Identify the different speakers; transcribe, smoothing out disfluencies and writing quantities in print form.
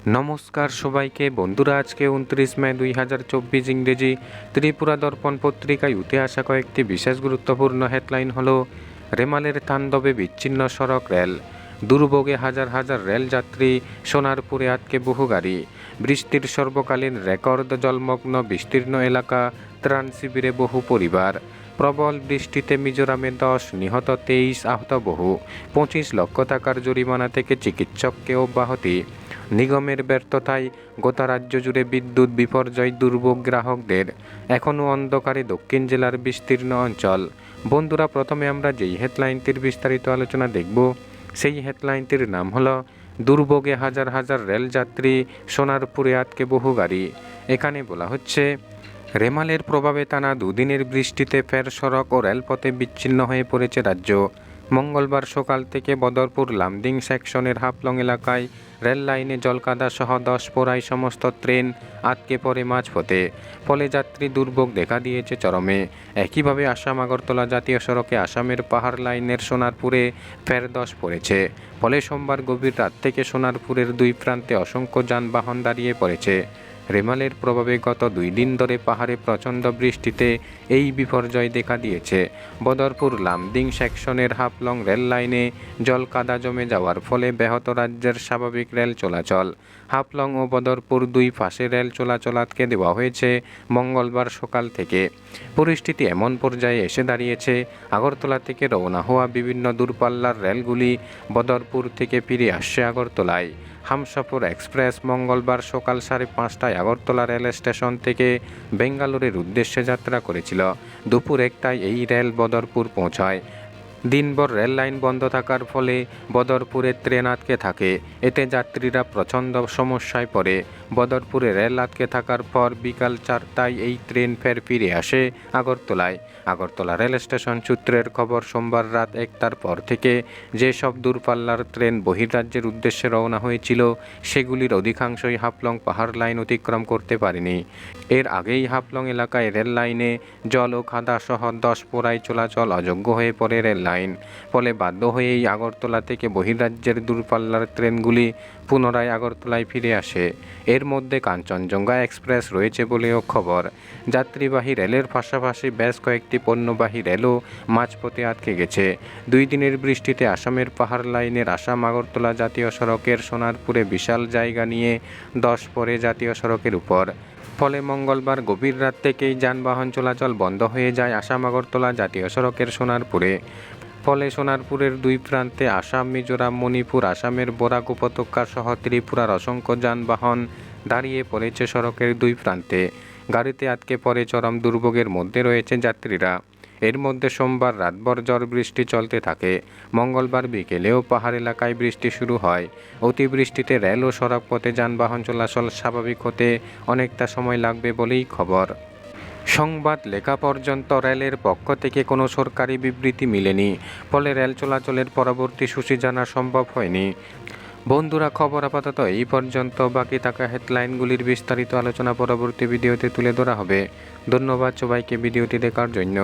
Speaker 1: নমস্কার সবাইকে বন্ধুরা, আজকে 29 মে 2024 ইংরেজি ত্রিপুরা দর্পণ পত্রিকায় উঠে আসা কয়েকটি বিশেষ গুরুত্বপূর্ণ হেডলাইন হলো: রেমালের তাণ্ডবে বিচ্ছিন্ন সড়ক রেল, দুর্ভোগে হাজার হাজার রেল যাত্রী, সোনারপুরে আটকে বহু গাড়ি, বৃষ্টির সর্বকালীন রেকর্ড জলমগ্ন বিস্তীর্ণ এলাকা, ত্রাণ শিবিরে বহু পরিবার, প্রবল বৃষ্টিতে মিজোরামে 10 নিহত, 23 আহত, বহু 25 লক্ষ টাকার জরিমানা থেকে চিকিৎসককে অব্যাহতি, নিগমের ব্যর্থতায় গোটা রাজ্য জুড়ে বিদ্যুৎ বিপর্যয়, দুর্ভোগ গ্রাহকদের, এখনও অন্ধকারে দক্ষিণ জেলার বিস্তীর্ণ অঞ্চল। বন্ধুরা, প্রথমে আমরা যেই হেডলাইনটির বিস্তারিত আলোচনা দেখব, সেই হেডলাইনটির নাম হলো দুর্ভোগে হাজার হাজার রেলযাত্রী, সোনারপুরে আটকে বহু গাড়ি। এখানে বলা হচ্ছে, রেমালের প্রভাবে টানা দুদিনের বৃষ্টিতে ফের সড়ক ও রেলপথে বিচ্ছিন্ন হয়ে পড়েছে রাজ্য। মঙ্গলবার সকাল থেকে বদরপুর লামডিং সেকশনের হাফলং এলাকায় রেল লাইনে জলকাদা সহ 10 পড়ায় সমস্ত ট্রেন আটকে পড়ে মাঝপথে। ফলে যাত্রী দুর্ভোগ দেখা দিয়েছে চরমে। একইভাবে আসাম আগরতলা জাতীয় সড়কে আসামের পাহাড় লাইনের সোনারপুরে ফের 10 পড়েছে। ফলে সোমবার গভীর রাত থেকে সোনারপুরের দুই প্রান্তে অসংখ্য যানবাহন দাঁড়িয়ে পড়েছে। রেমালের প্রভাবে গত 2 দিন ধরে পাহাড়ে প্রচণ্ড বৃষ্টিতে এই বিপর্যয় দেখা দিয়েছে। বদরপুর লামডিং সেকশনের হাফলং রেল লাইনে জল কাদা জমে যাওয়ার ফলে ব্যাহত রাজ্যের স্বাভাবিক রেল চলাচল। হাফলং ও বদরপুর দুই পাশে রেল চলাচল আটকে দেওয়া হয়েছে মঙ্গলবার সকাল থেকে। পরিস্থিতি এমন পর্যায়ে এসে দাঁড়িয়েছে, আগরতলা থেকে রওনা হওয়া বিভিন্ন দূরপাল্লার রেলগুলি বদরপুর থেকে ফিরে আসছে আগরতলায়। হামসফর এক্সপ্রেস মঙ্গলবার সকাল 5:30টায় আগরতলা রেল স্টেশন থেকে বেঙ্গালুরুর উদ্দেশ্যে যাত্রা করেছিল। দুপুর 1টায় এই রেল বদরপুর পৌঁছায়। দিনভর রেল লাইন বন্ধ থাকার ফলে বদরপুরে ট্রেন আটকে থাকে। এতে যাত্রীরা প্রচণ্ড সমস্যায় পড়ে। বদরপুরে রেল আটকে থাকার পর বিকাল 4টায় এই ট্রেন ফের ফিরে আসে আগরতলায়। আগরতলা রেল স্টেশন সূত্রের খবর, সোমবার রাত 1টার পর থেকে যেসব দূরপাল্লার ট্রেন বহির্রাজ্যের উদ্দেশ্যে রওনা হয়েছিল, সেগুলির অধিকাংশই হাফলং পাহাড় লাইন অতিক্রম করতে পারেনি। এর আগেই হাফলং এলাকায় রেল লাইনে জল ও খাদা সহ 10 পড়ায় চলাচল অযোগ্য হয়ে পড়ে রেল লাইন। ফলে বাধ্য হয়েই আগরতলা থেকে বহির্রাজ্যের দূরপাল্লার ট্রেনগুলি পুনরায় আগরতলায় ফিরে আসে। এর মধ্যে কাঞ্চনজঙ্ঘা এক্সপ্রেস রয়েছে বলেও খবর। যাত্রীবাহী রেলের পাশাপাশি বেশ কয়েকটি পণ্যবাহী রেলও মাঝপথে আটকে গেছে। 2 দিনের বৃষ্টিতে আসামের পাহাড় লাইনের আসাম আগরতলা জাতীয় সড়কের সোনারপুরে বিশাল জায়গা নিয়ে 10 পড়ে জাতীয় সড়কের উপর। ফলে মঙ্গলবার গভীর রাত থেকেই যানবাহন চলাচল বন্ধ হয়ে যায় আসাম আগরতলা জাতীয় সড়কের সোনারপুরে। ফলে সোনারপুরের দুই প্রান্তে আসাম, মিজোরাম, মণিপুর, আসামের বরাক উপত্যকা সহ ত্রিপুরার অসংখ্য যানবাহন দাঁড়িয়ে পড়েছে সড়কের দুই প্রান্তে। গাড়িতে আটকে পড়ে চরম দুর্ভোগের মধ্যে রয়েছে যাত্রীরা। এর মধ্যে সোমবার রাতভর ঝড় বৃষ্টি চলতে থাকে। মঙ্গলবার বিকেলেও পাহাড় এলাকায় বৃষ্টি শুরু হয়। অতিবৃষ্টিতে রেল ও সড়ক পথে যানবাহন চলাচল স্বাভাবিক হতে অনেকটা সময় লাগবে বলেই খবর। সংবাদ লেখা পর্যন্ত রেলের পক্ষ থেকে কোনো সরকারি বিবৃতি মিলেনি। ফলে রেল চলাচলের পরবর্তী সূচি জানা সম্ভব হয়নি। বন্ধুরা, খবর আপাতত এই পর্যন্ত। বাকি থাকা হেডলাইনগুলির বিস্তারিত আলোচনা পরবর্তী ভিডিওতে তুলে ধরা হবে। ধন্যবাদ সবাইকে ভিডিওটি দেখার জন্য।